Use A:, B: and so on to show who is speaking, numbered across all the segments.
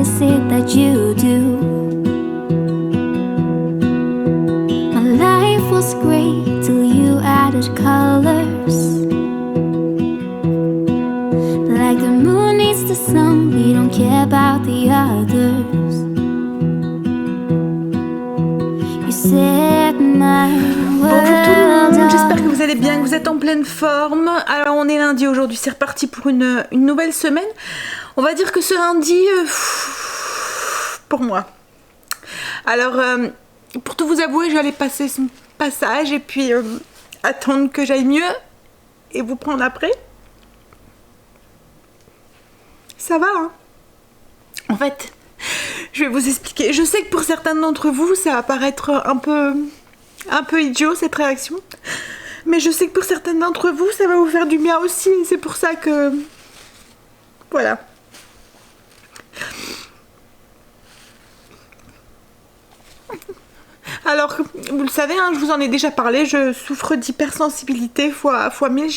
A: is it that you do? My life was great till you added colors. Like the moon needs the sun, we don't care about the others. You set my
B: Bonjour tout le monde,
A: world
B: j'espère
A: on
B: que vous allez bien, que vous êtes en pleine forme. Alors on est lundi aujourd'hui, c'est reparti pour une nouvelle semaine. On va dire que ce lundi, pour moi. Alors, pour tout vous avouer, j'allais passer ce passage et puis attendre que j'aille mieux et vous prendre après. Ça va, hein? En fait, je vais vous expliquer. Je sais que pour certains d'entre vous, ça va paraître un peu idiot cette réaction. Mais je sais que pour certaines d'entre vous, ça va vous faire du bien aussi. Et c'est pour ça que... Voilà. Alors, vous le savez, hein, je vous en ai déjà parlé, je souffre d'hypersensibilité fois 1000.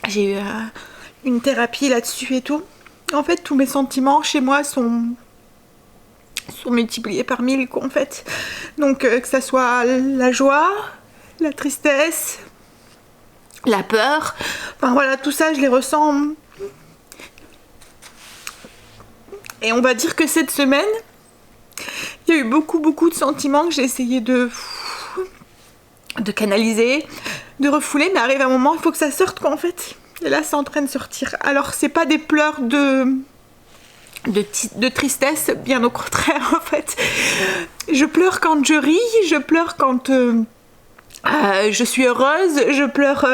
B: J'ai eu une thérapie là-dessus et tout. En fait, tous mes sentiments chez moi sont multipliés par 1000, quoi, en fait. Donc, que ça soit la joie, la tristesse, la peur, enfin voilà, tout ça, je les ressens. Et on va dire que cette semaine, il y a eu beaucoup de sentiments que j'ai essayé de canaliser, de refouler, mais arrive un moment, il faut que ça sorte, quoi, en fait. Et là, c'est en train de sortir. Alors, c'est pas des pleurs de tristesse, bien au contraire, en fait. Je pleure quand je ris, je pleure quand je suis heureuse, je pleure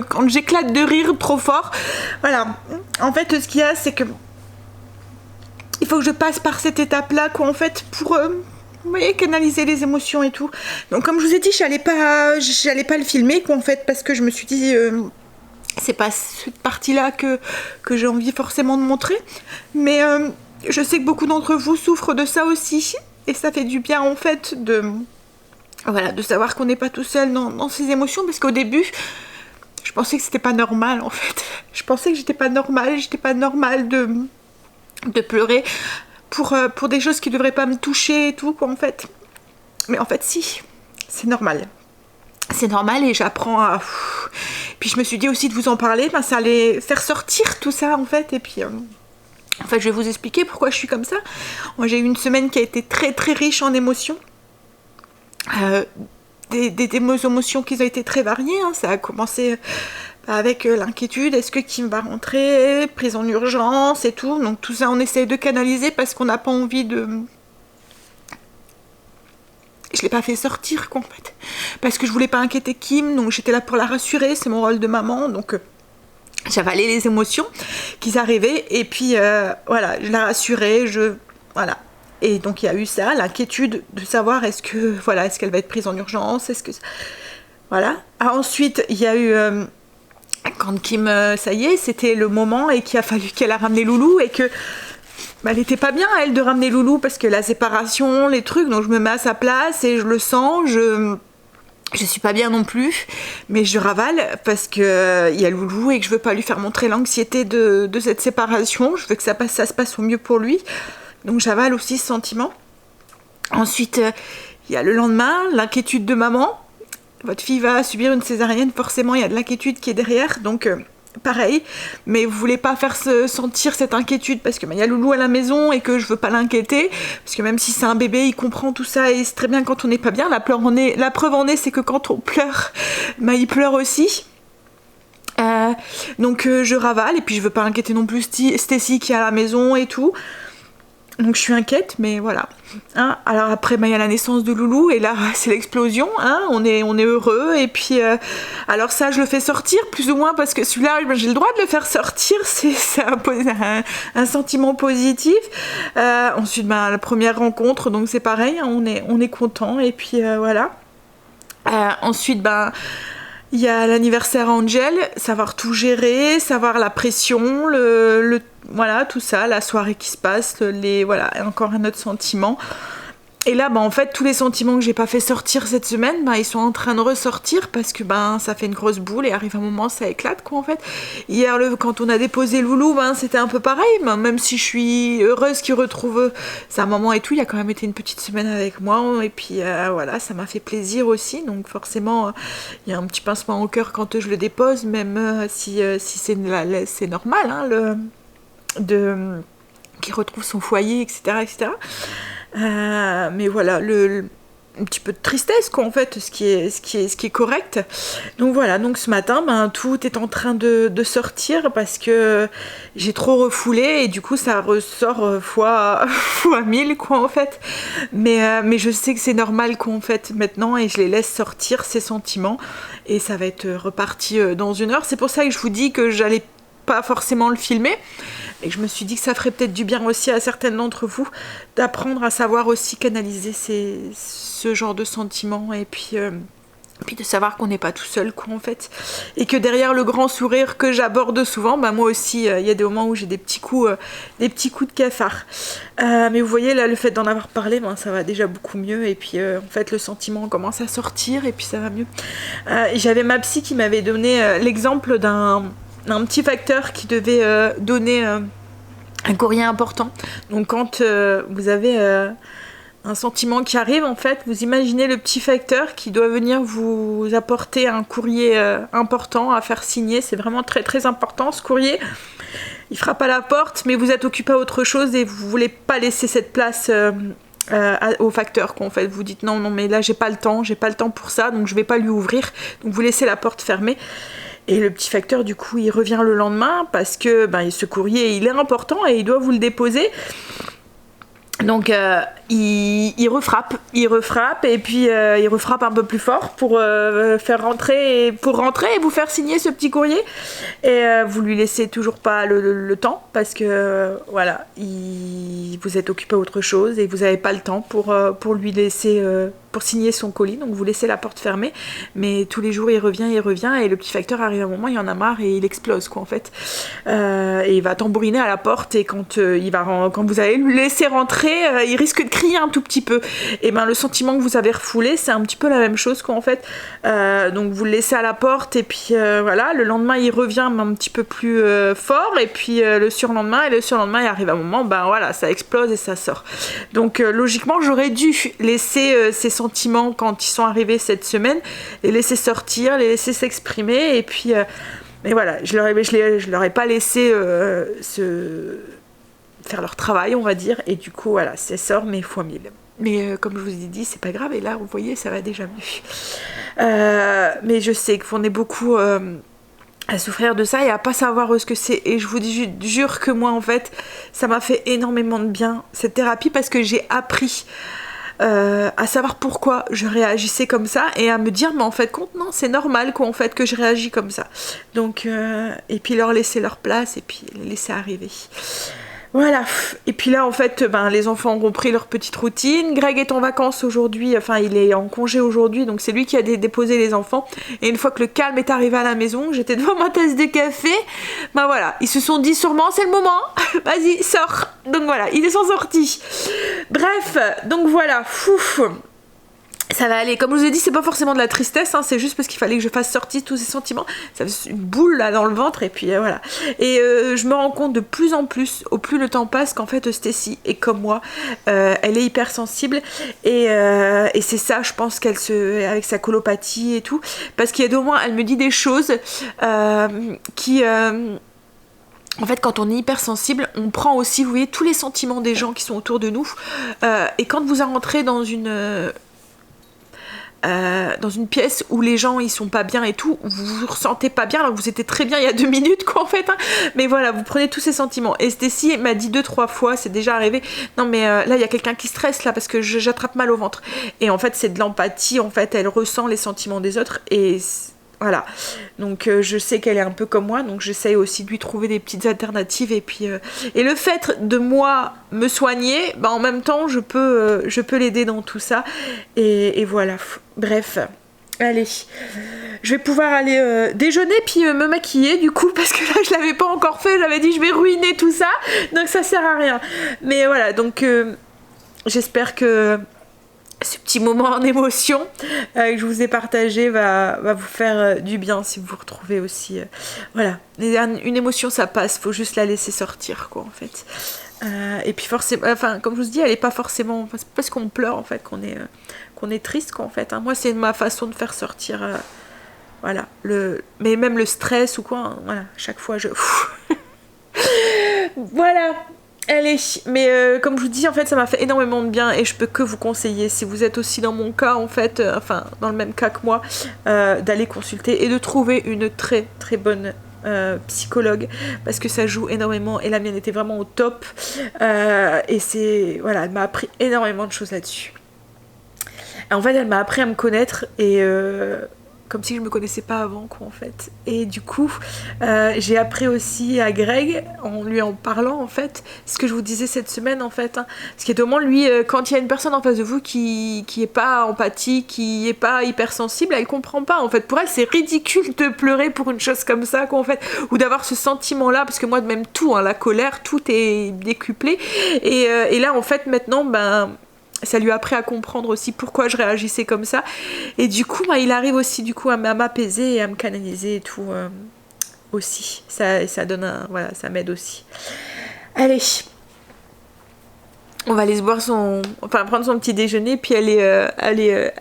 B: quand j'éclate de rire trop fort. Voilà. En fait, ce qu'il y a, c'est que il faut que je passe par cette étape-là, quoi, en fait, pour vous voyez, canaliser les émotions et tout. Donc, comme je vous ai dit, j'allais pas le filmer, quoi, en fait, parce que je me suis dit... c'est pas cette partie-là que j'ai envie forcément de montrer, mais je sais que beaucoup d'entre vous souffrent de ça aussi, et ça fait du bien, en fait, de savoir qu'on n'est pas tout seul dans ces émotions, parce qu'au début, je pensais que c'était pas normal, en fait. Je pensais que j'étais pas normale de pleurer pour des choses qui devraient pas me toucher et tout, quoi, en fait. Mais en fait, si, c'est normal. C'est normal et j'apprends à... Puis je me suis dit aussi de vous en parler, ben ça allait faire sortir tout ça, en fait. Et puis, en fait, je vais vous expliquer pourquoi je suis comme ça. Moi, j'ai eu une semaine qui a été très riche en émotions. Des émotions qui ont été très variées, hein. Ça a commencé avec l'inquiétude, est-ce que Kim va rentrer, prise en urgence et tout. Donc tout ça, on essaye de canaliser parce qu'on n'a pas envie de... Je l'ai pas fait sortir, quoi, en fait. Parce que je voulais pas inquiéter Kim, donc j'étais là pour la rassurer, c'est mon rôle de maman, donc j'avalais les émotions qui arrivaient, et puis voilà, je la rassurais, voilà. Et donc il y a eu ça, l'inquiétude de savoir est-ce qu'elle va être prise en urgence, voilà. Ensuite, il y a eu... quand Kim, ça y est, c'était le moment, et qu'il a fallu qu'elle a ramené Loulou, et que... elle était pas bien, elle, de ramener Loulou, parce que la séparation, les trucs, donc je me mets à sa place et je le sens, je suis pas bien non plus, mais je ravale parce que y a Loulou et que je veux pas lui faire montrer l'anxiété de cette séparation, je veux que ça se passe au mieux pour lui, donc j'avale aussi ce sentiment. Ensuite, il y a le lendemain, l'inquiétude de maman. Votre fille va subir une césarienne, forcément il y a de l'inquiétude qui est derrière, donc... pareil, mais vous voulez pas faire sentir cette inquiétude parce que il y a Loulou à la maison et que je veux pas l'inquiéter, parce que même si c'est un bébé, il comprend tout ça et c'est très bien quand on n'est pas bien. La preuve en est, c'est que quand on pleure, il pleure aussi. Donc je ravale, et puis je veux pas inquiéter non plus Stécie qui est à la maison et tout. Donc je suis inquiète, mais voilà. Hein, alors après, il y a la naissance de Loulou, et là, c'est l'explosion. Hein, on est heureux, et puis... alors ça, je le fais sortir, plus ou moins, parce que celui-là, j'ai le droit de le faire sortir. C'est un sentiment positif. Ensuite, la première rencontre, donc c'est pareil, hein, on est content, et puis voilà. Ensuite, il y a l'anniversaire à Angel, savoir tout gérer, savoir la pression, voilà, tout ça, la soirée qui se passe, voilà, encore un autre sentiment. Et là, en fait, tous les sentiments que j'ai pas fait sortir cette semaine, ils sont en train de ressortir parce que ça fait une grosse boule et arrive un moment, ça éclate, quoi, en fait. Hier, quand on a déposé Loulou, c'était un peu pareil. Même si je suis heureuse qu'il retrouve sa maman et tout, il a quand même été une petite semaine avec moi. Et puis, voilà, ça m'a fait plaisir aussi. Donc, forcément, il y a un petit pincement au cœur quand je le dépose, même si c'est normal, hein, qu'il retrouve son foyer, etc., etc. Mais voilà, un petit peu de tristesse, quoi, en fait, ce qui est correct. Donc voilà, donc ce matin, tout est en train de sortir parce que j'ai trop refoulé et du coup ça ressort fois 1000, quoi, en fait. Mais je sais que c'est normal, quoi, en fait, maintenant, et je les laisse sortir, ces sentiments, et ça va être reparti dans 1 heure. C'est pour ça que je vous dis que j'allais pas forcément le filmer, et je me suis dit que ça ferait peut-être du bien aussi à certaines d'entre vous d'apprendre à savoir aussi canaliser ce genre de sentiments, et puis de savoir qu'on n'est pas tout seul, quoi, en fait, et que derrière le grand sourire que j'aborde souvent, moi aussi il y a des moments où j'ai des petits coups de cafard, mais vous voyez là, le fait d'en avoir parlé, ça va déjà beaucoup mieux, et puis en fait le sentiment commence à sortir et puis ça va mieux. J'avais ma psy qui m'avait donné l'exemple d'un petit facteur qui devait donner un courrier important. Donc quand vous avez un sentiment qui arrive, en fait, vous imaginez le petit facteur qui doit venir vous apporter un courrier important à faire signer. C'est vraiment très très important, ce courrier. Il frappe à la porte, mais vous êtes occupé à autre chose et vous voulez pas laisser cette place au facteur, quoi, en fait. Vous dites non, mais là j'ai pas le temps pour ça, donc je vais pas lui ouvrir. Donc vous laissez la porte fermée. Et le petit facteur, du coup, il revient le lendemain parce que ce courrier, il est important et il doit vous le déposer. Donc il refrappe et puis il refrappe un peu plus fort pour rentrer et vous faire signer ce petit courrier, et vous lui laissez toujours pas le temps parce que voilà, vous êtes occupé à autre chose et vous n'avez pas le temps pour lui laisser pour signer son colis, donc vous laissez la porte fermée, mais tous les jours il revient et le petit facteur arrive à un moment, il en a marre et il explose, quoi, en fait, et il va tambouriner à la porte, et quand vous allez le laisser rentrer, il risque de crier un tout petit peu, et le sentiment que vous avez refoulé, c'est un petit peu la même chose, quoi, en fait. Donc vous le laissez à la porte, et puis voilà, le lendemain il revient un petit peu plus fort, et puis le surlendemain il arrive à un moment, voilà, ça explose et ça sort. Donc logiquement j'aurais dû laisser ces sentiments, quand ils sont arrivés cette semaine, les laisser sortir, les laisser s'exprimer, et puis mais voilà, je leur ai pas laissé faire leur travail, on va dire, et du coup voilà, ça sort, mais fois 1000. Mais comme je vous ai dit, c'est pas grave, et là vous voyez, ça va déjà mieux. Mais je sais qu'on est beaucoup à souffrir de ça et à pas savoir ce que c'est, et je vous jure que moi, en fait, ça m'a fait énormément de bien, cette thérapie, parce que j'ai appris à savoir pourquoi je réagissais comme ça, et à me dire, mais en fait, non, c'est normal, quoi, en fait, que je réagis comme ça. Donc et puis leur laisser leur place, et puis les laisser arriver. Voilà, et puis là, en fait, les enfants ont repris leur petite routine. Greg est en vacances aujourd'hui, enfin il est en congé aujourd'hui, donc c'est lui qui a déposé les enfants. Et une fois que le calme est arrivé à la maison, j'étais devant ma tasse de café, voilà, ils se sont dit sûrement, c'est le moment, vas-y, sors. Donc voilà, ils sont sortis. Bref, donc voilà, ça va aller. Comme je vous ai dit, c'est pas forcément de la tristesse, c'est juste parce qu'il fallait que je fasse sortir tous ces sentiments. Ça fait une boule là dans le ventre, et puis voilà. Et je me rends compte de plus en plus, au plus le temps passe, qu'en fait Stécie est comme moi, elle est hypersensible, et c'est ça, je pense, avec sa colopathie et tout, parce qu'il y a 2 mois, elle me dit des choses qui en fait, quand on est hypersensible, on prend aussi, vous voyez, tous les sentiments des gens qui sont autour de nous, et quand vous rentrez dans une pièce où les gens ils sont pas bien et tout, vous vous ressentez pas bien alors que vous étiez très bien il y a 2 minutes, quoi, en fait, mais voilà, vous prenez tous ces sentiments. Et Stécie m'a dit 2-3 fois, c'est déjà arrivé, non mais là il y a quelqu'un qui stresse là parce que j'attrape mal au ventre, et en fait c'est de l'empathie, en fait elle ressent les sentiments des autres, et voilà, donc je sais qu'elle est un peu comme moi, donc j'essaye aussi de lui trouver des petites alternatives, et puis et le fait de moi me soigner, en même temps je peux l'aider dans tout ça, et voilà, bref, allez, je vais pouvoir aller déjeuner puis me maquiller, du coup, parce que là je l'avais pas encore fait, j'avais dit je vais ruiner tout ça, donc ça sert à rien, mais voilà, donc j'espère que ce petit moment en émotion que je vous ai partagé va vous faire du bien si vous vous retrouvez aussi. Voilà, une émotion ça passe, faut juste la laisser sortir quoi en fait. Et puis forcément, enfin comme je vous dis, elle est pas forcément, c'est parce qu'on pleure en fait qu'on est triste quoi en fait. Hein. Moi c'est ma façon de faire sortir, voilà, mais même le stress ou quoi, hein, voilà, chaque fois je... Voilà. Allez, mais comme je vous dis, en fait, ça m'a fait énormément de bien et je peux que vous conseiller, si vous êtes aussi dans mon cas, en fait, enfin, dans le même cas que moi, d'aller consulter et de trouver une très très bonne psychologue parce que ça joue énormément et la mienne était vraiment au top et c'est, voilà, elle m'a appris énormément de choses là-dessus. En fait, elle m'a appris à me connaître et... comme si je me connaissais pas avant quoi en fait. Et du coup j'ai appris aussi à Greg en lui en parlant en fait ce que je vous disais cette semaine en fait, hein. Ce qui est au moins lui quand il y a une personne en face de vous qui est pas empathique, qui est pas hypersensible, elle comprend pas en fait. Pour elle c'est ridicule de pleurer pour une chose comme ça quoi en fait, ou d'avoir ce sentiment là parce que moi même tout, hein, la colère, tout est décuplé et là en fait maintenant ça lui a appris à comprendre aussi pourquoi je réagissais comme ça. Et du coup, il arrive aussi du coup à m'apaiser et à me canaliser et tout aussi. Ça donne un... Voilà, ça m'aide aussi. Allez. On va aller se boire prendre son petit déjeuner puis aller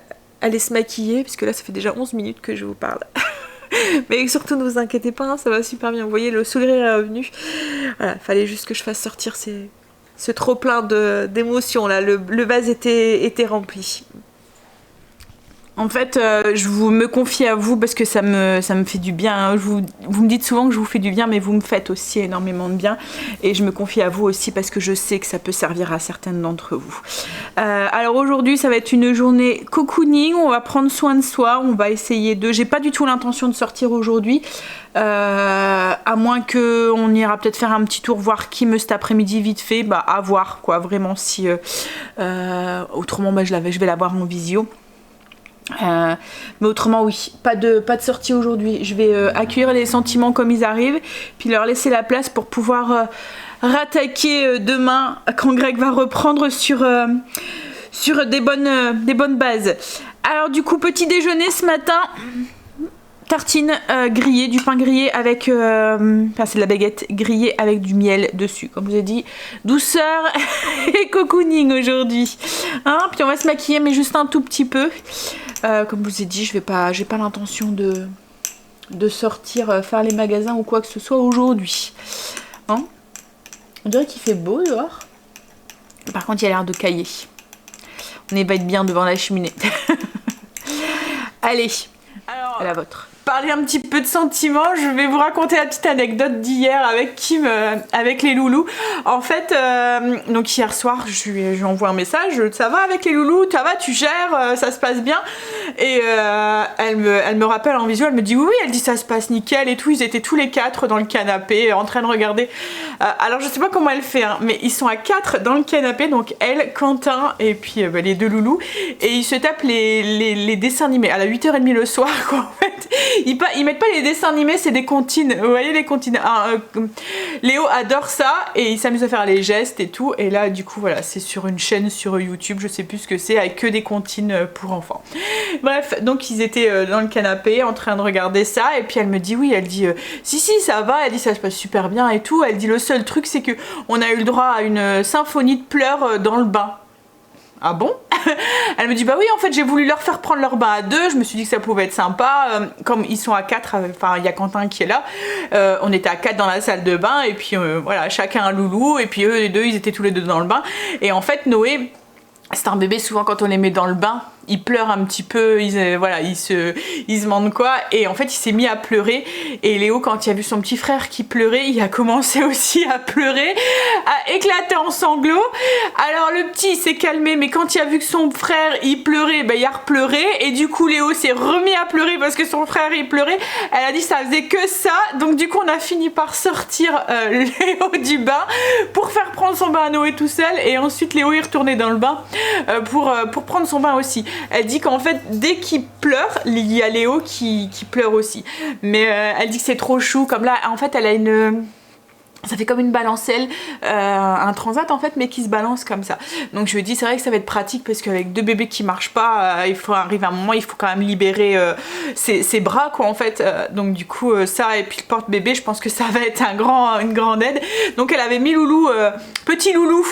B: se maquiller. Parce que là, ça fait déjà 11 minutes que je vous parle. Mais surtout, ne vous inquiétez pas, hein, ça va super bien. Vous voyez, le sourire est revenu. Voilà, fallait juste que je fasse sortir ce trop plein d'émotions là, le vase était rempli. En fait, je me confie à vous parce que ça me fait du bien. Hein. Vous me dites souvent que je vous fais du bien, mais vous me faites aussi énormément de bien. Et je me confie à vous aussi parce que je sais que ça peut servir à certaines d'entre vous. Alors aujourd'hui, ça va être une journée cocooning. On va prendre soin de soi. On va essayer de... J'ai pas du tout l'intention de sortir aujourd'hui. À moins qu'on ira peut-être faire un petit tour voir Kim cet après-midi vite fait. À voir quoi, vraiment si... autrement, je vais la voir en visio. Mais autrement oui, pas de sortie aujourd'hui. Je vais accueillir les sentiments comme ils arrivent, puis leur laisser la place pour pouvoir rattaquer demain quand Greg va reprendre sur des bonnes bases. Alors du coup, petit déjeuner ce matin, tartine grillée, du pain grillé avec c'est de la baguette grillée avec du miel dessus, comme je vous ai dit, douceur et cocooning aujourd'hui, hein. Puis on va se maquiller mais juste un tout petit peu. Comme je vous ai dit, j'ai pas l'intention de sortir faire les magasins ou quoi que ce soit aujourd'hui. Hein, on dirait qu'il fait beau dehors. Par contre, il y a l'air de cailler. On va être bien devant la cheminée. Allez, alors, à la vôtre. Parler un petit peu de sentiments, je vais vous raconter la petite anecdote d'hier avec Kim, avec les loulous. En fait, donc hier soir, je lui envoie un message, ça va avec les loulous, ça va, tu gères, ça se passe bien. Et elle me rappelle en visio, elle me dit oui, elle dit ça se passe nickel et tout. Ils étaient tous les 4 dans le canapé en train de regarder. Alors je sais pas comment elle fait, hein, mais ils sont à 4 dans le canapé, donc elle, Quentin et puis les 2 loulous. Et ils se tapent les dessins animés à la 8h30 le soir, quoi, en fait. Ils mettent pas les dessins animés, c'est des comptines. Vous voyez les comptines. Léo adore ça et il s'amuse à faire les gestes et tout. Et là, du coup, voilà, c'est sur une chaîne sur YouTube, je sais plus ce que c'est, avec que des comptines pour enfants. Bref, donc ils étaient dans le canapé en train de regarder ça. Et puis elle me dit oui, elle dit si ça va. Elle dit ça se passe super bien et tout. Elle dit le seul truc, c'est que on a eu le droit à une symphonie de pleurs dans le bain. Ah bon? Elle me dit bah oui, en fait j'ai voulu leur faire prendre leur bain à 2, je me suis dit que ça pouvait être sympa, comme ils sont à 4, enfin il y a Quentin qui est là, on était à 4 dans la salle de bain et puis voilà, chacun un loulou et puis eux les deux ils étaient tous les 2 dans le bain et en fait Noé, c'est un bébé, souvent quand on les met dans le bain, il pleure un petit peu, il se demande quoi, et en fait il s'est mis à pleurer, et Léo quand il a vu son petit frère qui pleurait, il a commencé aussi à pleurer, à éclater en sanglots. Alors le petit s'est calmé, mais quand il a vu que son frère il pleurait, il a repleuré, et du coup Léo s'est remis à pleurer parce que son frère il pleurait. Elle a dit ça faisait que ça, donc du coup on a fini par sortir Léo du bain pour faire prendre son bain à Noé tout seul, et ensuite Léo est retourné dans le bain pour prendre son bain aussi. Elle dit qu'en fait dès qu'il pleure, il y a Léo qui pleure aussi, mais elle dit que c'est trop chou, comme là en fait elle a Ça fait comme une balancelle, un transat en fait, mais qui se balance comme ça. Donc je me dis, c'est vrai que ça va être pratique parce qu'avec 2 bébés qui marchent pas, il faut arriver à un moment, il faut quand même libérer ses bras quoi en fait. Donc du coup ça et puis le porte-bébé, je pense que ça va être une grande aide. Donc elle avait mis Loulou, petit Loulou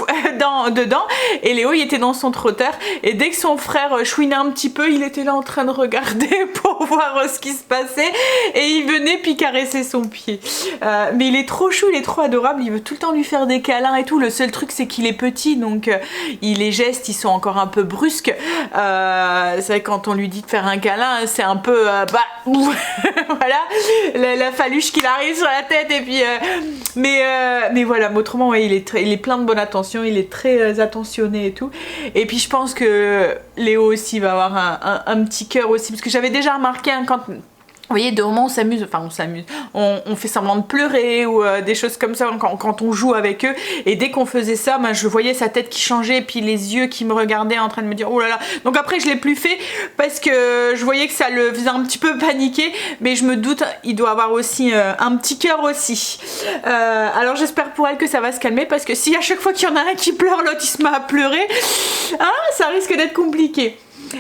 B: dedans et Léo il était dans son trotteur et dès que son frère chouinait un petit peu, il était là en train de regarder pour voir ce qui se passait et il venait puis caresser son pied. Mais il est trop chou, il est trop adorable, il veut tout le temps lui faire des câlins et tout. Le seul truc c'est qu'il est petit donc les gestes ils sont encore un peu brusques. C'est vrai que quand on lui dit de faire un câlin c'est un peu voilà la faluche qui arrive sur la tête et puis mais voilà, mais autrement ouais, il est plein de bonne attention, il est très attentionné et tout. Et puis je pense que Léo aussi va avoir un petit cœur aussi parce que j'avais déjà remarqué quand vous voyez, de moments on s'amuse, on fait semblant de pleurer ou des choses comme ça quand on joue avec eux. Et dès qu'on faisait ça, ben, je voyais sa tête qui changeait et puis les yeux qui me regardaient en train de me dire oh là là. Donc après je l'ai plus fait parce que je voyais que ça le faisait un petit peu paniquer. Mais je me doute, il doit avoir aussi un petit cœur aussi. Alors j'espère pour elle que ça va se calmer parce que si à chaque fois qu'il y en a un qui pleure, l'autre il se met à pleurer, hein, ça risque d'être compliqué.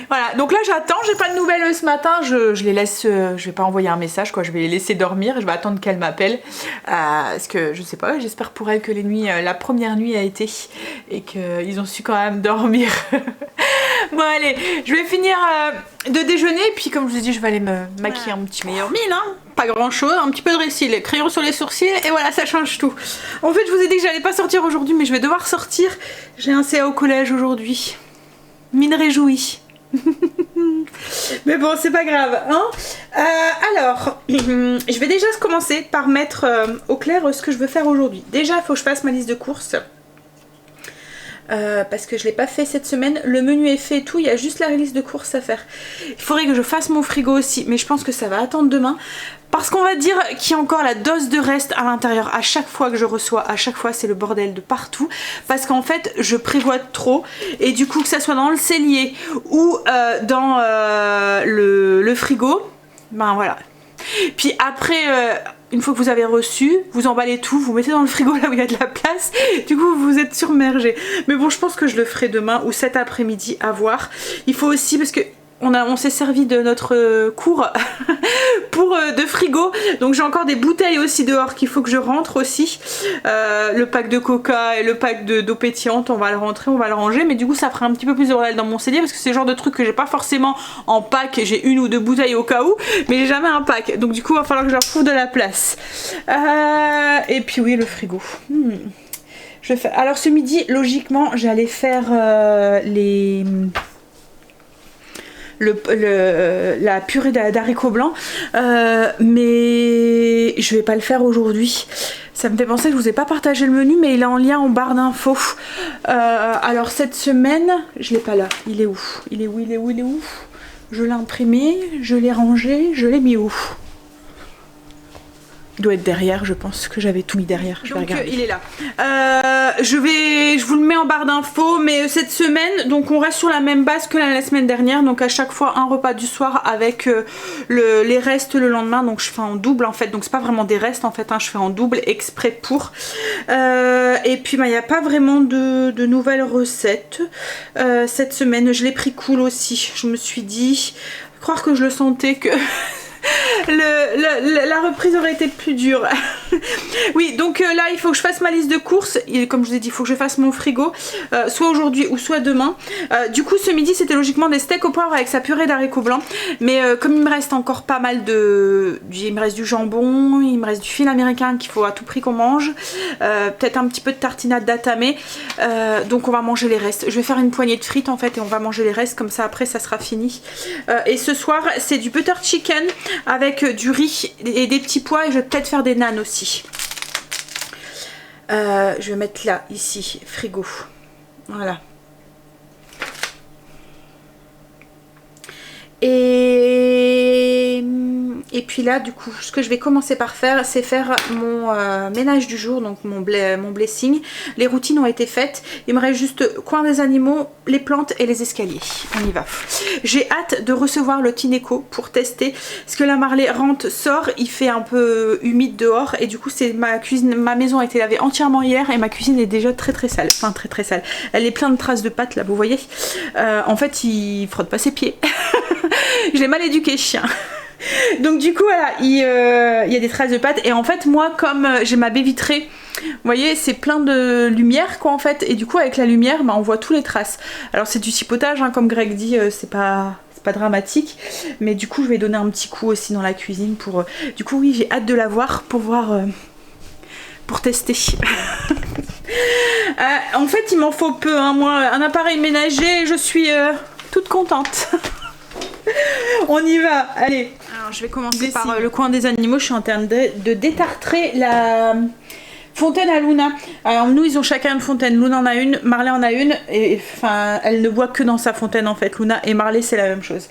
B: Voilà, donc là j'attends, j'ai pas de nouvelles ce matin, je les laisse, je vais pas envoyer un message quoi, je vais les laisser dormir, je vais attendre qu'elle m'appelle, parce que je sais pas, j'espère pour elle que la première nuit a été, et qu'ils ont su quand même dormir. Bon allez, je vais finir de déjeuner, et puis comme je vous ai dit, je vais aller me maquiller un petit peu. Meilleure mine hein, pas grand chose, un petit peu de récil, crayon sur les sourcils, et voilà, ça change tout. En fait je vous ai dit que j'allais pas sortir aujourd'hui, mais je vais devoir sortir, j'ai un CA au collège aujourd'hui. Mine réjouie. Mais bon c'est pas grave hein. Alors je vais déjà commencer par mettre au clair ce que je veux faire aujourd'hui. Déjà il faut que je fasse ma liste de courses parce que je l'ai pas fait cette semaine. Le menu est fait et tout, il y a juste la liste de courses à faire. Il faudrait que je fasse mon frigo aussi, mais je pense que ça va attendre demain. Parce qu'on va dire qu'il y a encore la dose de reste à l'intérieur. À chaque fois que je reçois, à chaque fois c'est le bordel de partout. Parce qu'en fait je prévois trop. Et du coup que ça soit dans le cellier ou dans le frigo, ben voilà. Puis après, une fois que vous avez reçu, vous emballez tout, vous mettez dans le frigo là où il y a de la place. Du coup vous êtes submergé. Mais bon je pense que je le ferai demain ou cet après-midi à voir. Il faut aussi parce que on s'est servi de notre cours pour de frigo, donc j'ai encore des bouteilles aussi dehors qu'il faut que je rentre aussi. Le pack de coca et le pack d'eau pétillante, on va le rentrer, on va le ranger, mais du coup ça fera un petit peu plus de bordel dans mon cellier parce que c'est le genre de truc que j'ai pas forcément en pack. J'ai 1 ou 2 bouteilles au cas où, mais j'ai jamais un pack, donc du coup il va falloir que je leur trouve de la place. Et puis oui, le frigo. Je fais... Alors ce midi logiquement j'allais faire la purée d'haricots blancs, mais je vais pas le faire aujourd'hui. Ça me fait penser que je vous ai pas partagé le menu, mais il est en lien en barre d'infos. Alors cette semaine, je l'ai pas là. Il est où? Il est où? Il est où? Il est où? Je l'ai imprimé, je l'ai rangé, je l'ai mis où? Il doit être derrière, je pense que j'avais tout mis derrière. Je vais regarder. Il est là. Je vous le mets en barre d'infos, mais cette semaine, donc on reste sur la même base que la semaine dernière. Donc à chaque fois un repas du soir avec les restes le lendemain. Donc je fais en double en fait. Donc c'est pas vraiment des restes en fait, hein, je fais en double exprès pour. Et puis il n'y a pas vraiment de nouvelles recettes cette semaine. Je l'ai pris cool aussi. Je me suis dit, croire que je le sentais que... la reprise aurait été plus dure. Oui, donc là il faut que je fasse ma liste de courses. Et comme je vous ai dit, il faut que je fasse mon frigo, soit aujourd'hui ou soit demain. Du coup ce midi c'était logiquement des steaks au poivre avec sa purée d'haricots blancs. Mais comme il me reste encore pas mal il me reste du jambon, il me reste du fil américain qu'il faut à tout prix qu'on mange, peut-être un petit peu de tartinade d'atamé, donc on va manger les restes. Je vais faire une poignée de frites en fait et on va manger les restes, comme ça après ça sera fini. Et ce soir c'est du butter chicken avec du riz et des petits pois, et je vais peut-être faire des nanes aussi. Je vais mettre là, ici, frigo. Voilà. Et Et puis là du coup ce que je vais commencer par faire, c'est faire mon ménage du jour, donc mon blessing. Les routines ont été faites, il me reste juste coin des animaux, les plantes et les escaliers. On y va. J'ai hâte de recevoir le Tineco pour tester, parce que la Marley rentre, sort, il fait un peu humide dehors et du coup c'est ma cuisine, ma maison a été lavée entièrement hier et ma cuisine est déjà très sale, enfin très sale. Elle est pleine de traces de pâtes là, vous voyez. En fait il frotte pas ses pieds. Je l'ai mal éduqué chien. Donc du coup voilà, il y a des traces de pâtes et en fait moi comme j'ai ma baie vitrée, vous voyez c'est plein de lumière quoi en fait, et du coup avec la lumière bah, on voit tous les traces. Alors c'est du cipotage hein, comme Greg dit, c'est pas dramatique, mais du coup je vais donner un petit coup aussi dans la cuisine pour du coup oui j'ai hâte de la voir pour voir pour tester. En fait il m'en faut peu hein, moi un appareil ménager, je suis toute contente. On y va, allez. Alors je vais commencer par le coin des animaux. Je suis en train de détartrer la fontaine à Luna. Alors nous ils ont chacun une fontaine. Luna en a une, Marley en a une. Et enfin elle ne boit que dans sa fontaine en fait. Luna et Marley c'est la même chose.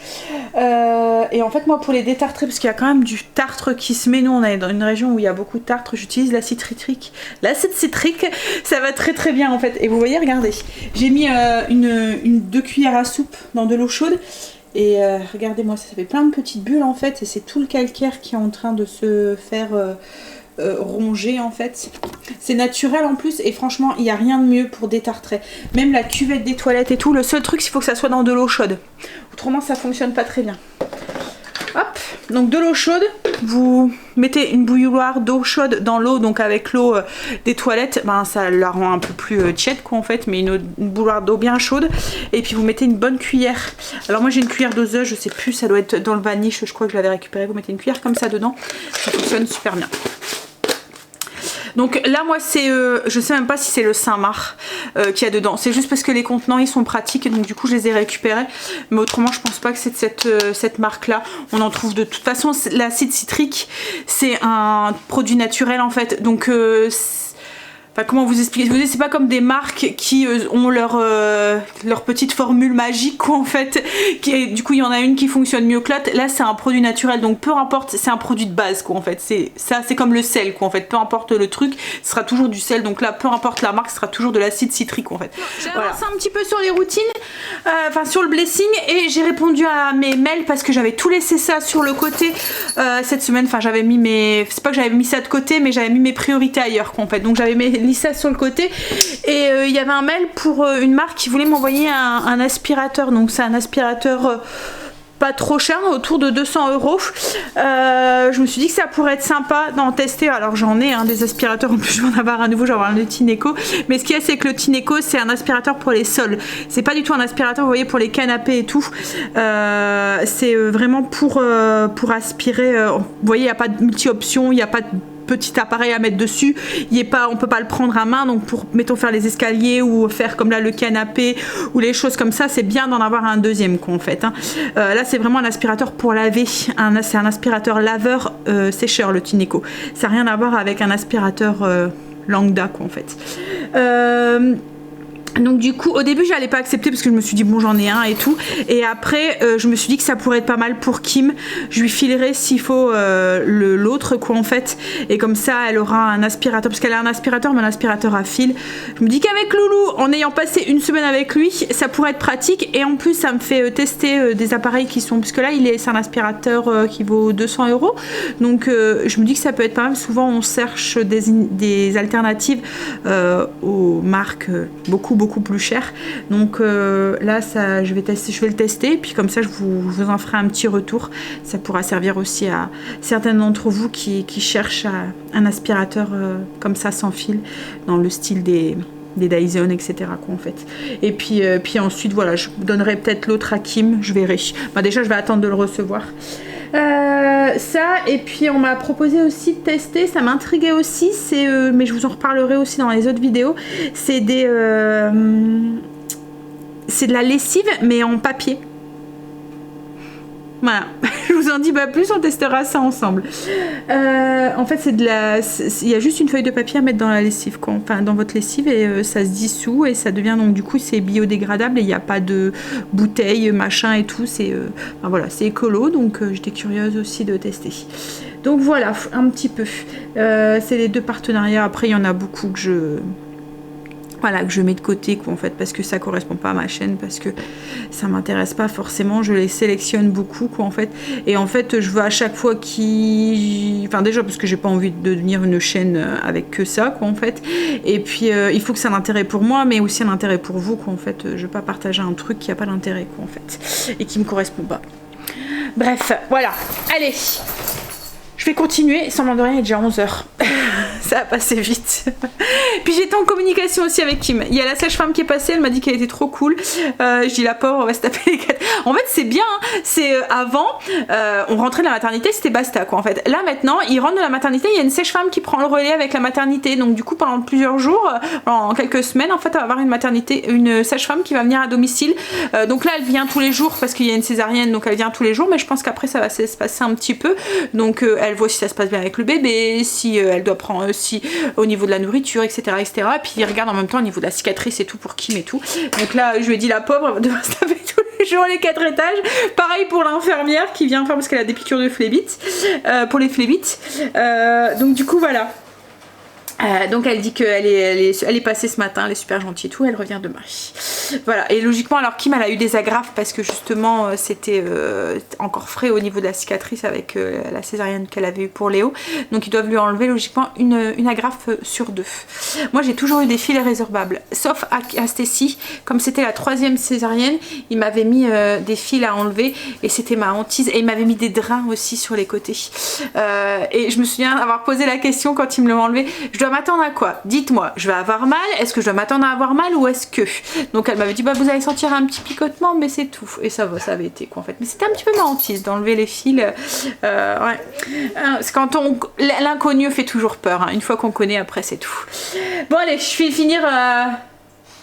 B: Et en fait moi pour les détartrer, parce qu'il y a quand même du tartre qui se met. Nous on est dans une région où il y a beaucoup de tartre. J'utilise l'acide citrique. L'acide citrique ça va très bien en fait. Et vous voyez regardez. J'ai mis 2 cuillères à soupe dans de l'eau chaude. Et regardez-moi, ça fait plein de petites bulles en fait, et c'est tout le calcaire qui est en train de se faire ronger en fait. C'est naturel en plus, et franchement, il n'y a rien de mieux pour détartrer. Même la cuvette des toilettes et tout, le seul truc, il faut que ça soit dans de l'eau chaude. Autrement, ça fonctionne pas très bien. Hop, donc de l'eau chaude, vous mettez une bouilloire d'eau chaude dans l'eau, donc avec l'eau des toilettes, ben ça la rend un peu plus tiède quoi en fait, mais une bouilloire d'eau bien chaude, et puis vous mettez une bonne cuillère. Alors moi j'ai une cuillère doseuse, je sais plus, ça doit être dans le vaniche, je crois que je l'avais récupéré. Vous mettez une cuillère comme ça dedans, ça fonctionne super bien. Donc là moi c'est, je sais même pas si c'est le Saint-Marc qu'il y a dedans, c'est juste parce que les contenants ils sont pratiques et donc du coup je les ai récupérés, mais autrement je pense pas que c'est de cette marque là. On en trouve de toute façon, l'acide citrique c'est un produit naturel en fait, donc enfin, comment vous expliquer, c'est pas comme des marques qui ont leur petite formule magique quoi en fait, du coup il y en a une qui fonctionne mieux que l'autre. Là c'est un produit naturel, donc peu importe, c'est un produit de base quoi en fait, c'est comme le sel quoi en fait, peu importe le truc, ce sera toujours du sel, donc là peu importe la marque, ce sera toujours de l'acide citrique en fait. J'ai avancé un petit peu sur les routines, enfin sur le blessing, et j'ai répondu à mes mails parce que j'avais tout laissé ça sur le côté cette semaine, enfin j'avais mis c'est pas que j'avais mis ça de côté, mais j'avais mis mes priorités ailleurs quoi en fait, donc j'avais mis ça sur le côté, et il y avait un mail pour une marque qui voulait m'envoyer un aspirateur, donc c'est un aspirateur pas trop cher, autour de 200 €. Je me suis dit que ça pourrait être sympa d'en tester. Alors j'en ai des aspirateurs, en plus je vais en avoir un nouveau, je vais avoir le Tineco, mais ce qu'il y a c'est que le Tineco c'est un aspirateur pour les sols, c'est pas du tout un aspirateur vous voyez pour les canapés et tout, c'est vraiment pour aspirer, vous voyez il n'y a pas de multi-option, il n'y a pas de petit appareil à mettre dessus, on peut pas le prendre à main, donc pour mettons faire les escaliers ou faire comme là le canapé ou les choses comme ça, c'est bien d'en avoir un deuxième quoi en fait. Là c'est vraiment un aspirateur pour laver, c'est un aspirateur laveur sécheur le Tineco, ça n'a rien à voir avec un aspirateur lambda quoi en fait. Donc du coup au début j'allais pas accepter parce que je me suis dit bon j'en ai un et tout, et après je me suis dit que ça pourrait être pas mal pour Kim, je lui filerai s'il faut l'autre quoi en fait, et comme ça elle aura un aspirateur, parce qu'elle a un aspirateur mais un aspirateur à fil. Je me dis qu'avec Loulou, en ayant passé une semaine avec lui, ça pourrait être pratique, et en plus ça me fait tester des appareils qui sont, parce que là c'est un aspirateur qui vaut 200 €, donc je me dis que ça peut être pas mal. Souvent on cherche des alternatives aux marques beaucoup plus cher, donc là je vais le tester, puis comme ça je vous en ferai un petit retour. Ça pourra servir aussi à certaines d'entre vous qui cherchent un aspirateur comme ça sans fil, dans le style des Dyson etc quoi en fait. Et puis ensuite voilà, je donnerai peut-être l'autre à Kim, je verrai. Déjà je vais attendre de le recevoir. Ça, et puis on m'a proposé aussi de tester, ça m'intriguait aussi, mais je vous en reparlerai aussi dans les autres vidéos, c'est de la lessive mais en papier. Voilà, je vous vous en dis pas plus, on testera ça ensemble. En fait, il y a juste une feuille de papier à mettre dans la lessive, quoi. Enfin dans votre lessive, et ça se dissout et ça devient, donc du coup c'est biodégradable et il n'y a pas de bouteille machin et tout. C'est enfin, voilà, c'est écolo, donc j'étais curieuse aussi de tester. Donc voilà, un petit peu. C'est les 2 partenariats. Après, il y en a beaucoup que je mets de côté, quoi, en fait, parce que ça correspond pas à ma chaîne, parce que ça m'intéresse pas forcément. Je les sélectionne beaucoup, quoi, en fait. Et en fait, je veux à chaque fois enfin déjà parce que j'ai pas envie de devenir une chaîne avec que ça, quoi, en fait. Et puis il faut que c'est un intérêt pour moi, mais aussi un intérêt pour vous, quoi, en fait. Je veux pas partager un truc qui a pas d'intérêt, quoi, en fait, et qui me correspond pas. Bref, voilà. Allez. Je vais continuer, semblant de rien, il est déjà 11h. Ça a passé vite. Puis j'étais en communication aussi avec Kim. Il y a la sage-femme qui est passée, elle m'a dit qu'elle était trop cool. Je dis la pauvre, on va se taper les 4. En fait, c'est bien, hein. C'est avant, on rentrait de la maternité, c'était basta, quoi, en fait. Là, maintenant, ils rentrent de la maternité, il y a une sage-femme qui prend le relais avec la maternité. Donc, du coup, pendant plusieurs jours, en quelques semaines, en fait, on va avoir une sage-femme qui va venir à domicile. Donc là, elle vient tous les jours parce qu'il y a une césarienne, donc elle vient tous les jours. Mais je pense qu'après, ça va se passer un petit peu. Donc, elle voit si ça se passe bien avec le bébé, si elle doit prendre aussi au niveau de la nourriture, etc., etc. Et puis il regarde en même temps au niveau de la cicatrice et tout pour Kim et tout. Donc là, je lui ai dit, la pauvre, elle va devoir se taper tous les jours les 4 étages. Pareil pour l'infirmière qui vient faire parce qu'elle a des piqûres de phlébites, pour les phlébites. Donc du coup, voilà. Donc elle dit qu'elle est passée ce matin, elle est super gentille et tout, elle revient demain. Voilà, et logiquement, alors Kim, elle a eu des agrafes parce que justement c'était encore frais au niveau de la cicatrice avec la césarienne qu'elle avait eue pour Léo. Donc ils doivent lui enlever logiquement une agrafe sur 2. Moi j'ai toujours eu des fils résorbables, sauf à Stécie, comme c'était la 3e césarienne, il m'avait mis des fils à enlever et c'était ma hantise. Et il m'avait mis des drains aussi sur les côtés. Et je me souviens avoir posé la question quand il me l'ont enlevé, je dois m'attendre à quoi? Dites-moi, je vais avoir mal? Est-ce que je dois m'attendre à avoir mal ou est-ce que... Donc elle m'avait dit, bah vous allez sentir un petit picotement, mais c'est tout. Et ça avait été quoi en fait. Mais c'était un petit peu ma hantise d'enlever les fils. Ouais. C'est quand l'inconnu fait toujours peur. Hein. Une fois qu'on connaît, après c'est tout. Bon allez, je vais finir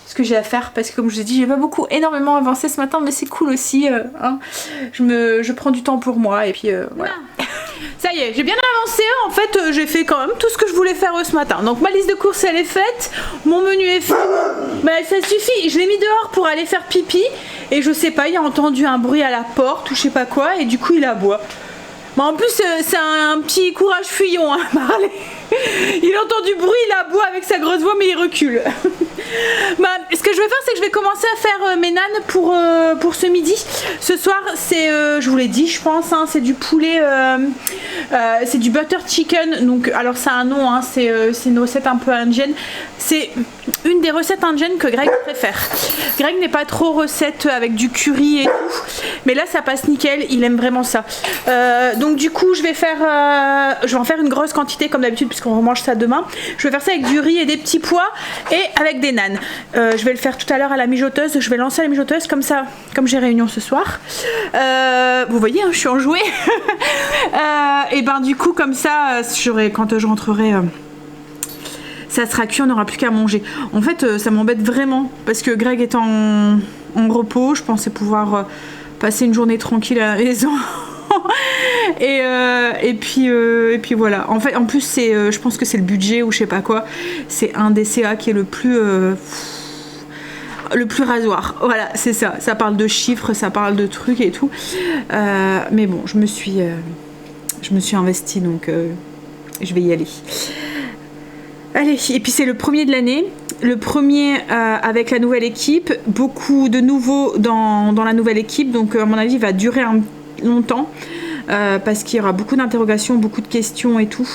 B: ce que j'ai à faire parce que comme je vous ai dit, j'ai pas énormément avancé ce matin, mais c'est cool aussi. Hein. Je prends du temps pour moi et puis voilà. Ça y est, j'ai bien avancé, en fait j'ai fait quand même tout ce que je voulais faire ce matin. Donc ma liste de courses elle est faite, mon menu est fait, mais ça suffit, je l'ai mis dehors pour aller faire pipi et je sais pas, il a entendu un bruit à la porte ou je sais pas quoi et du coup il aboie. Mais en plus c'est un petit courage fuyant hein, Marley. Il entend du bruit, il aboie avec sa grosse voix mais il recule. Bah, ce que je vais faire c'est que je vais commencer à faire mes nanes pour ce midi. Ce soir c'est, je vous l'ai dit je pense, hein, c'est du poulet, c'est du butter chicken. Donc alors ça a un nom, hein, c'est une recette un peu indienne. C'est une des recettes indiennes que Greg préfère. Greg n'est pas trop recette avec du curry et tout, mais là ça passe nickel, il aime vraiment ça. Donc du coup je vais en faire une grosse quantité comme d'habitude puisqu'on mange ça demain. Je vais faire ça avec du riz et des petits pois et avec des nanes. Je vais le faire tout à l'heure à la mijoteuse. Je vais lancer la mijoteuse comme ça, comme j'ai réunion ce soir. Vous voyez, hein, je suis enjouée. Et ben du coup comme ça, quand je rentrerai... ça sera cuit, on n'aura plus qu'à manger. En fait, ça m'embête vraiment parce que Greg est en repos. Je pensais pouvoir passer une journée tranquille à la maison. et puis voilà. En fait, en plus, je pense que c'est le budget ou je sais pas quoi. C'est un des CA qui est le plus rasoir. Voilà, c'est ça. Ça parle de chiffres, ça parle de trucs et tout. Mais bon, je me suis investie, donc je vais y aller. Allez, et puis c'est le premier de l'année, le premier avec la nouvelle équipe, beaucoup de nouveaux dans la nouvelle équipe, donc à mon avis il va durer longtemps parce qu'il y aura beaucoup d'interrogations, beaucoup de questions et tout.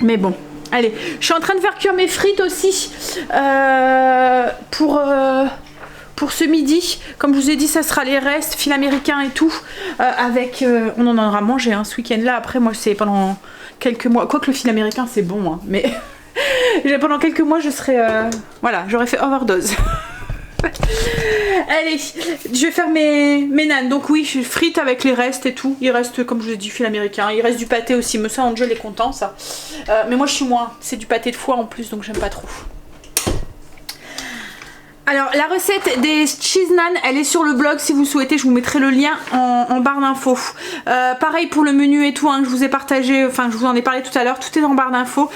B: Mais bon, allez, je suis en train de faire cuire mes frites aussi pour ce midi. Comme je vous ai dit, ça sera les restes, fil américain et tout, avec, on en aura mangé ce week-end là, après moi c'est pendant quelques mois, quoique le fil américain c'est bon, hein, mais pendant quelques mois je serai, voilà, j'aurais fait overdose. Allez, je vais faire mes nanes. Donc oui, je frite avec les restes et tout. Il reste, comme je vous ai dit, fil américain. Il reste du pâté aussi, mais ça Angel est content ça. Mais moi je suis moins, c'est du pâté de foie en plus, donc j'aime pas trop. Alors la recette des cheese naan, elle est sur le blog si vous souhaitez, je vous mettrai le lien en barre d'infos. Pareil pour le menu et tout, hein, je vous ai partagé, enfin je vous en ai parlé tout à l'heure, tout est en barre d'infos.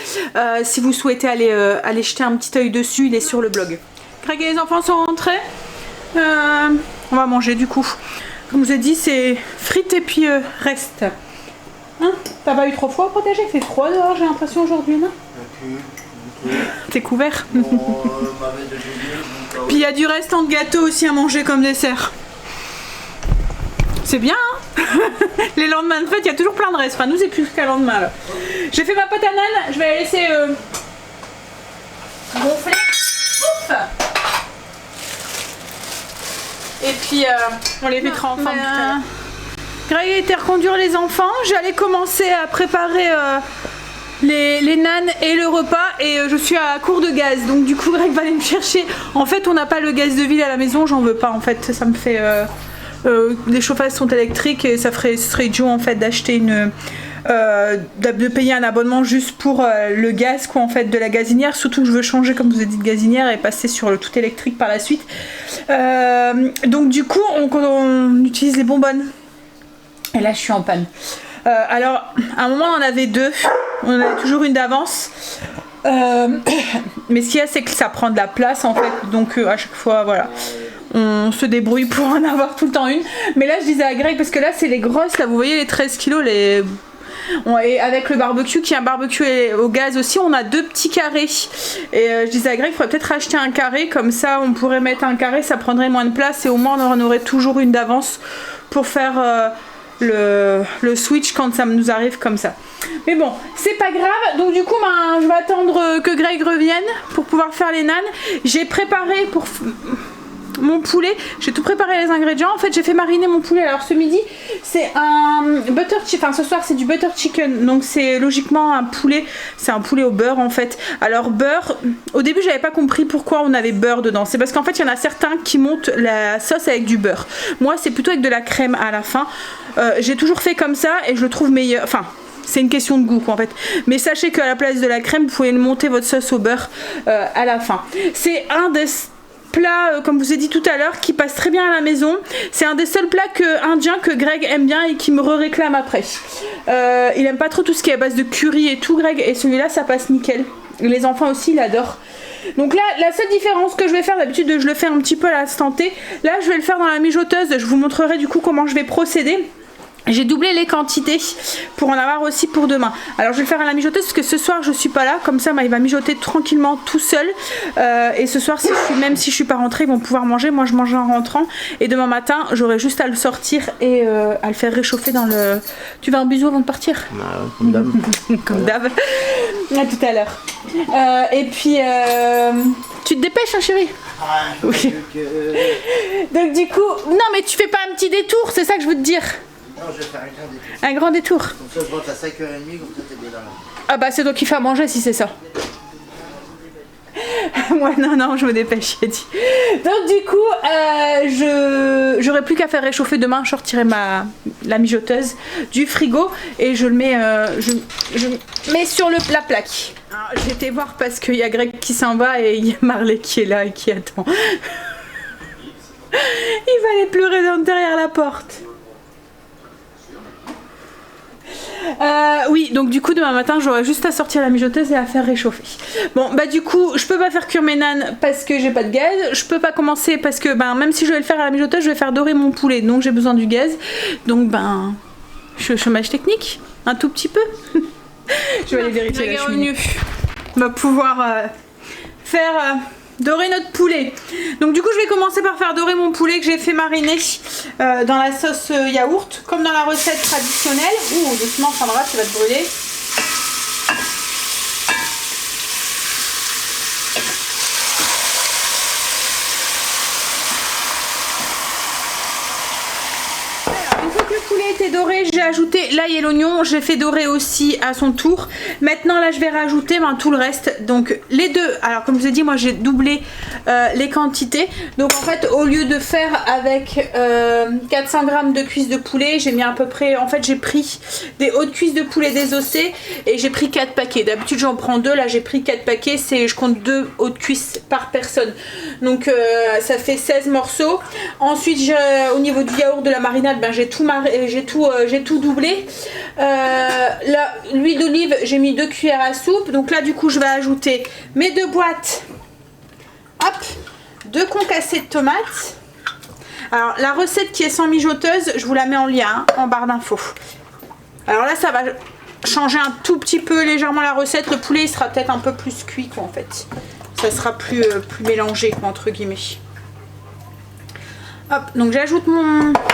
B: Si vous souhaitez aller jeter un petit œil dessus, il est sur le blog. Greg et les enfants sont rentrés. On va manger du coup. Comme je vous ai dit, c'est frites et puis reste. Hein, t'as pas eu trop froid à protéger? Il fait froid dehors, j'ai l'impression aujourd'hui, non? T'es couvert. Puis il y a du restant de gâteau aussi à manger comme dessert. C'est bien, hein. Les lendemains de fête, il y a toujours plein de restes. Enfin, nous, c'est plus qu'un lendemain, là. J'ai fait ma pâte à naan, je vais la laisser gonfler. Ouf. Et puis, on les mettra ensemble tout à l'heure. Greg a été reconduire les enfants. J'allais commencer à préparer... les naans et le repas et je suis à court de gaz, donc du coup Greg va aller me chercher. En fait on n'a pas le gaz de ville à la maison, j'en veux pas en fait, ça me fait les chauffages sont électriques et ce serait idiot en fait d'acheter de payer un abonnement juste pour le gaz quoi en fait de la gazinière, surtout que je veux changer comme vous ai dit de gazinière et passer sur le tout électrique par la suite. Donc du coup on utilise les bonbonnes et là je suis en panne. Alors, à un moment on en avait deux, on avait toujours une d'avance, mais ce qu'il y a c'est que ça prend de la place en fait, donc à chaque fois voilà, on se débrouille pour en avoir tout le temps une. Mais là je disais à Greg, parce que là c'est les grosses, là vous voyez les 13 kilos, et avec le barbecue qui est un barbecue au gaz aussi, on a deux petits carrés et je disais à Greg il faudrait peut-être acheter un carré, comme ça on pourrait mettre un carré, ça prendrait moins de place et au moins on en aurait toujours une d'avance pour faire... le switch quand ça nous arrive comme ça. Mais bon, c'est pas grave. Donc du coup, je vais attendre que Greg revienne pour pouvoir faire les naans. J'ai préparé pour mon poulet, j'ai tout préparé les ingrédients. En fait, j'ai fait mariner mon poulet. Alors ce midi, c'est un butter chicken. Enfin, ce soir, c'est du butter chicken. Donc c'est logiquement un poulet. C'est un poulet au beurre en fait. Alors beurre. Au début, j'avais pas compris pourquoi on avait beurre dedans. C'est parce qu'en fait, il y en a certains qui montent la sauce avec du beurre. Moi, c'est plutôt avec de la crème à la fin. J'ai toujours fait comme ça et je le trouve meilleur. Enfin. C'est une question de goût quoi, en fait. Mais sachez qu'à la place de la crème, vous pouvez monter votre sauce au beurre à la fin. C'est un des plats, comme je vous ai dit tout à l'heure, qui passe très bien à la maison. C'est un des seuls plats indiens que Greg aime bien et qui me réclame après. Il aime pas trop tout ce qui est à base de curry et tout, Greg. Et celui-là, ça passe nickel. Les enfants aussi, ils l'adorent. Donc là, la seule différence que je vais faire, d'habitude je le fais un petit peu à l'instant T. Là, je vais le faire dans la mijoteuse. Je vous montrerai du coup comment je vais procéder. J'ai doublé les quantités pour en avoir aussi pour demain. Alors je vais le faire à la mijoteuse parce que ce soir je suis pas là. Comme ça il va mijoter tranquillement tout seul. Et ce soir même si je suis pas rentrée, ils vont pouvoir manger. Moi je mange en rentrant. Et demain matin j'aurai juste à le sortir et à le faire réchauffer dans le... Tu veux un bisou avant de partir?
C: Comme d'hab.
B: Comme d'hab. À tout à l'heure. Et puis tu te dépêches hein chérie? Oui. Donc du coup... Non mais tu fais pas un petit détour, c'est ça que je veux te dire.
C: Non, je vais faire un grand détour.
B: Un grand détour.
C: Comme ça, je rentre à 5h30, comme ça, t'es bien là.
B: Ah bah c'est toi qui fais à manger si c'est ça. Moi non, je me dépêche, j'ai dit. Donc du coup, j'aurai plus qu'à faire réchauffer demain. Je sortirai la mijoteuse du frigo et je le mets, je mets sur la plaque. J'ai été voir parce qu'il y a Greg qui s'en va et il y a Marley qui est là et qui attend. Il va aller pleurer derrière la porte. Oui, donc du coup demain matin j'aurai juste à sortir la mijoteuse et à faire réchauffer. Bon bah du coup je peux pas faire cuire mes naans parce que j'ai pas de gaz. Je peux pas commencer parce que même si je vais le faire à la mijoteuse, je vais faire dorer mon poulet, donc j'ai besoin du gaz. Donc chômage technique, un tout petit peu. Je vais aller vérifier la cheminée. On va pouvoir faire dorer notre poulet. Donc du coup je vais commencer par faire dorer mon poulet que j'ai fait mariner dans la sauce yaourt comme dans la recette traditionnelle. Ouh doucement Sandra, tu vas te brûler. Alors, une fois que le poulet été doré, j'ai ajouté l'ail et l'oignon, j'ai fait dorer aussi à son tour. Maintenant là je vais rajouter tout le reste, donc les deux. Alors comme je vous ai dit, moi j'ai doublé les quantités, donc en fait au lieu de faire avec 400 g de cuisses de poulet, j'ai mis à peu près, en fait j'ai pris des hautes cuisses de poulet désossées et j'ai pris 4 paquets. D'habitude j'en prends 2, là j'ai pris 4 paquets, je compte 2 hautes cuisses par personne, donc ça fait 16 morceaux. Ensuite au niveau du yaourt, de la marinade, j'ai tout doublé. L'huile d'olive, j'ai mis 2 cuillères à soupe. Donc là du coup je vais ajouter mes 2 boîtes, hop, 2 concassés de tomates. Alors la recette qui est sans mijoteuse, je vous la mets en lien en barre d'infos. Alors là ça va changer un tout petit peu légèrement la recette. Le poulet il sera peut-être un peu plus cuit quoi, en fait. Ça sera plus mélangé quoi, entre guillemets. Hop, donc j'ajoute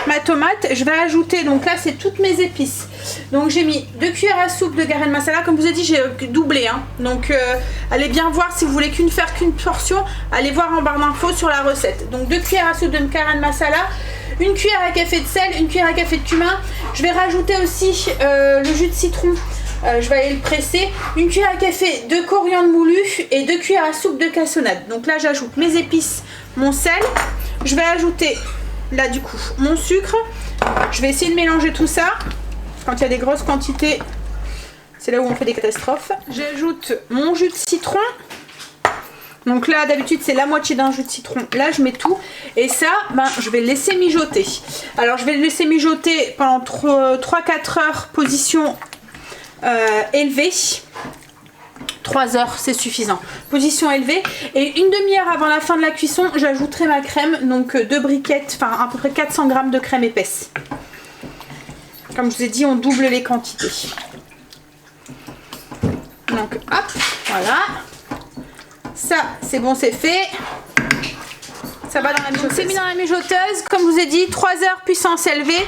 B: ma tomate, je vais ajouter, donc là c'est toutes mes épices. Donc j'ai mis 2 cuillères à soupe de garam masala, comme je vous ai dit j'ai doublé, hein. Donc allez bien voir si vous voulez faire qu'une portion, allez voir en barre d'infos sur la recette. Donc 2 cuillères à soupe de garam masala, 1 cuillère à café de sel, 1 cuillère à café de cumin. Je vais rajouter aussi le jus de citron. Je vais aller le presser, 1 cuillère à café de coriandre moulu et 2 cuillères à soupe de cassonade. Donc là j'ajoute mes épices, mon sel. Je vais ajouter là du coup mon sucre. Je vais essayer de mélanger tout ça. Quand il y a des grosses quantités, c'est là où on fait des catastrophes. J'ajoute mon jus de citron. Donc là d'habitude c'est la moitié d'un jus de citron. Là je mets tout. Et ça je vais le laisser mijoter. Alors je vais le laisser mijoter pendant 3-4 heures, position élevée. 3 heures c'est suffisant, position élevée, et une demi-heure avant la fin de la cuisson j'ajouterai ma crème, donc 2 briquettes, enfin à peu près 400 g de crème épaisse. Comme je vous ai dit, on double les quantités. Donc hop, voilà, ça c'est bon, c'est fait. Ça va dans la mijoteuse. C'est mis dans la mijoteuse, comme je vous ai dit, 3 heures puissance élevée,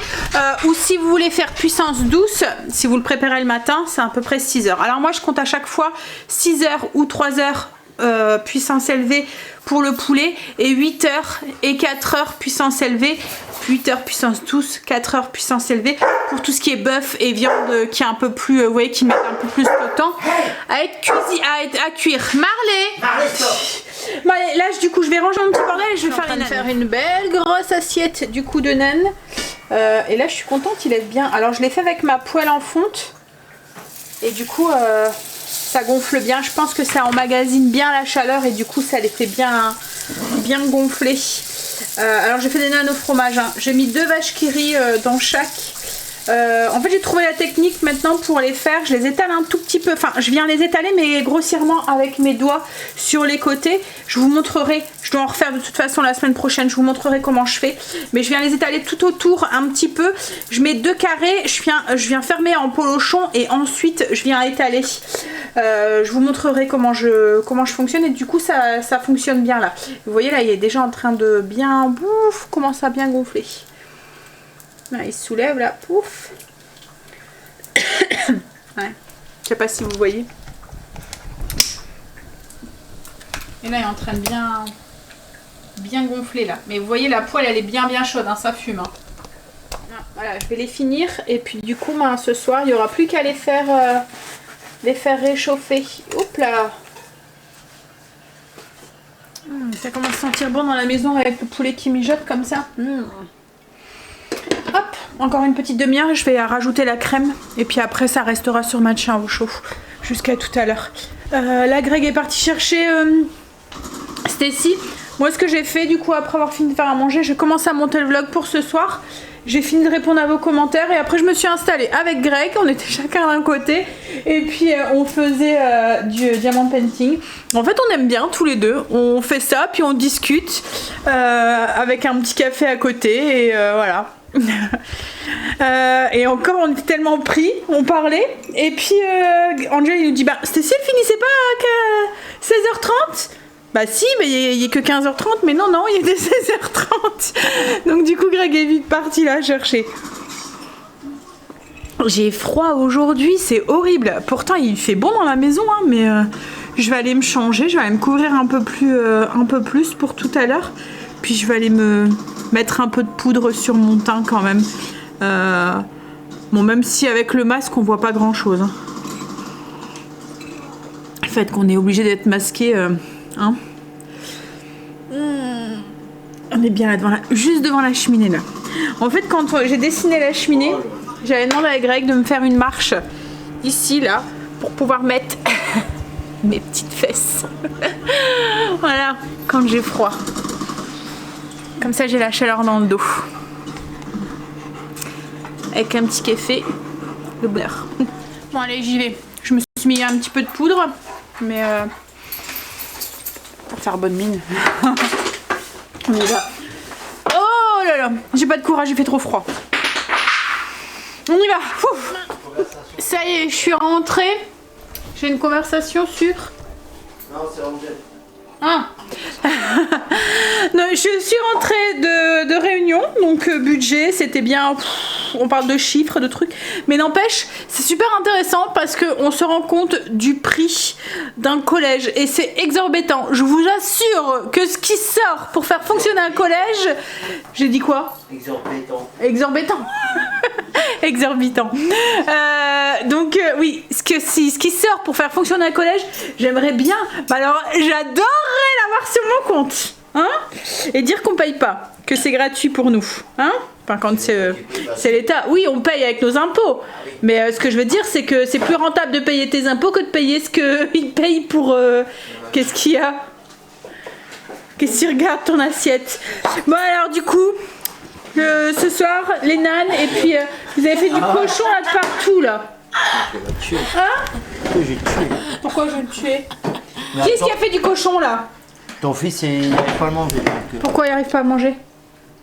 B: ou si vous voulez faire puissance douce, si vous le préparez le matin, c'est à peu près 6 heures. Alors moi je compte à chaque fois 6 heures ou 3 heures puissance élevée pour le poulet, et 8 heures et 4 heures puissance élevée, 8 heures puissance douce, 4 heures puissance élevée pour tout ce qui est bœuf et viande qui est un peu plus, vous voyez, qui met un peu plus de temps à être à cuire. Marley, bon, allez, là du coup je vais ranger mon petit bordel et je vais faire une belle grosse assiette du coup de naine. Et là je suis contente, il est bien. Alors je l'ai fait avec ma poêle en fonte et du coup ça gonfle bien. Je pense que ça emmagasine bien la chaleur et du coup ça les fait bien gonfler. Alors j'ai fait des nanes au fromage, hein. J'ai mis 2 vaches qui rient dans chaque. En fait j'ai trouvé la technique maintenant pour les faire. Je les étale un tout petit peu, enfin je viens les étaler mais grossièrement avec mes doigts sur les côtés. Je vous montrerai, je dois en refaire de toute façon la semaine prochaine, je vous montrerai comment je fais. Mais je viens les étaler tout autour un petit peu. Je mets 2 carrés, je viens fermer en polochon et ensuite je viens étaler. Je vous montrerai comment je fonctionne, et du coup ça fonctionne bien là. Vous voyez là il est déjà en train de bien, bouf, commence à bien gonfler. Là, il se soulève là, pouf. Ouais. Je sais pas si vous voyez. Et là il est en train de bien gonfler là. Mais vous voyez la poêle elle est bien chaude, hein, ça fume. Hein. Voilà, je vais les finir et puis du coup ce soir il n'y aura plus qu'à les faire réchauffer. Hop là. Ça commence à sentir bon dans la maison avec le poulet qui mijote comme ça. Hop, encore une petite demi-heure, je vais rajouter la crème et puis après ça restera sur maintien au chaud jusqu'à tout à l'heure. Là Greg est parti chercher Stacy. Moi ce que j'ai fait du coup après avoir fini de faire à manger, je commence à monter le vlog pour ce soir. J'ai fini de répondre à vos commentaires et après je me suis installée avec Greg, on était chacun d'un côté et puis on faisait du diamant painting. En fait on aime bien tous les deux, on fait ça puis on discute avec un petit café à côté et voilà. Et encore on était tellement pris, on parlait et puis Angel il nous dit Stacy elle finissait pas à 16h30. Bah si, mais il est que 15h30, mais non, il était 16h30. Donc du coup, Greg est vite parti là chercher. J'ai froid aujourd'hui, c'est horrible. Pourtant, il fait bon dans la maison, hein, mais je vais aller me changer, je vais aller me couvrir un peu plus pour tout à l'heure. Puis je vais aller me mettre un peu de poudre sur mon teint quand même. Bon, même si avec le masque, on voit pas grand-chose. Hein. Le fait qu'on est obligé d'être masqué, hein. On est bien là, juste devant la cheminée, là. En fait, quand j'ai dessiné la cheminée, j'avais demandé à Greg de me faire une marche ici, là, pour pouvoir mettre mes petites fesses. Voilà, quand j'ai froid. Comme ça, j'ai la chaleur dans le dos. Avec un petit café, le beurre. Bon, allez, j'y vais. Je me suis mis un petit peu de poudre, mais pour faire bonne mine. On y va. Oh là là, j'ai pas de courage, il fait trop froid. On y va. Ouf. Ça y est, je suis rentrée. J'ai une conversation sur...
C: Non, c'est Angèle.
B: Ah. Non, je suis rentrée de réunion, donc budget, c'était bien, on parle de chiffres, de trucs, mais n'empêche, c'est super intéressant parce qu'on se rend compte du prix d'un collège et c'est exorbitant. Je vous assure que ce qui sort pour faire fonctionner un collège, j'ai dit quoi?
C: Exorbitant.
B: Exorbitant. Exorbitant. Donc oui, ce qui sort pour faire fonctionner un collège, j'aimerais bien. Bah alors, j'adorerais l'avoir sur mon compte, hein, et dire qu'on paye pas, que c'est gratuit pour nous, hein. Enfin, quand c'est l'État, oui, on paye avec nos impôts. Mais ce que je veux dire, c'est que c'est plus rentable de payer tes impôts que de payer ce qu'ils payent pour. Qu'est-ce qu'il y a? Qu'est-ce qu'il regarde ton assiette? Bon alors du coup. Ce soir, les nanes, et puis vous avez fait du cochon là de partout là. Hein?
C: J'ai tué.
B: Pourquoi je vais le tuer? Qui est-ce qui a fait du cochon là?
C: Ton fils, il n'arrive pas à le manger. Donc,
B: Pourquoi il arrive pas à manger?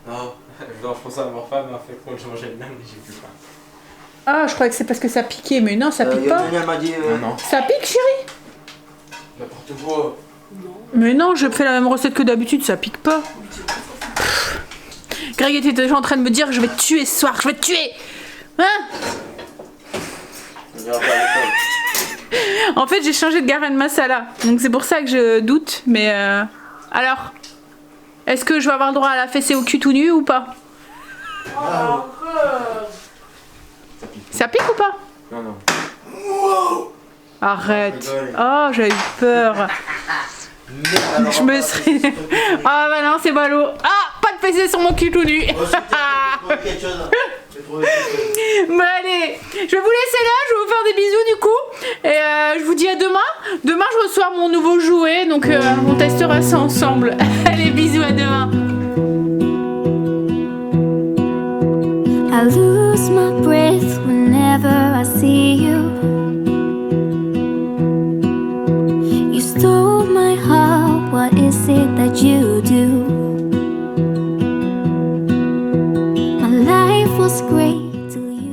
D: Non, je pensais avoir faim, mais en fait, quand je mangeais le même, j'ai plus faim.
B: Ah, je croyais que c'est parce que ça piquait, mais non, ça pique pas.
C: Elle m'a dit.
D: Non.
B: Ça pique, chérie?
D: N'importe quoi.
B: Mais non, je fais la même recette que d'habitude, ça pique pas. Greg était déjà en train de me dire je vais te tuer ce soir, je vais te tuer. Hein?
C: On ira pas à l'école.
B: En fait, j'ai changé de garam masala, donc c'est pour ça que je doute. Mais alors, est-ce que je vais avoir le droit à la fessée au cul tout nu ou pas? Ça pique ou pas?
D: Non, non.
B: Arrête. Oh, j'ai eu peur. Je me serais... Ah bah non, c'est ballot. Ah, pas de fessée sur mon cul tout nu. Bon allez, je vais vous laisser là, je vais vous faire des bisous du coup. Et je vous dis à demain. Demain je reçois mon nouveau jouet, donc on testera ça ensemble. Allez, bisous, à demain.
A: I lose my breath whenever I see you. You stole my heart, what is it that you do? My life was great till you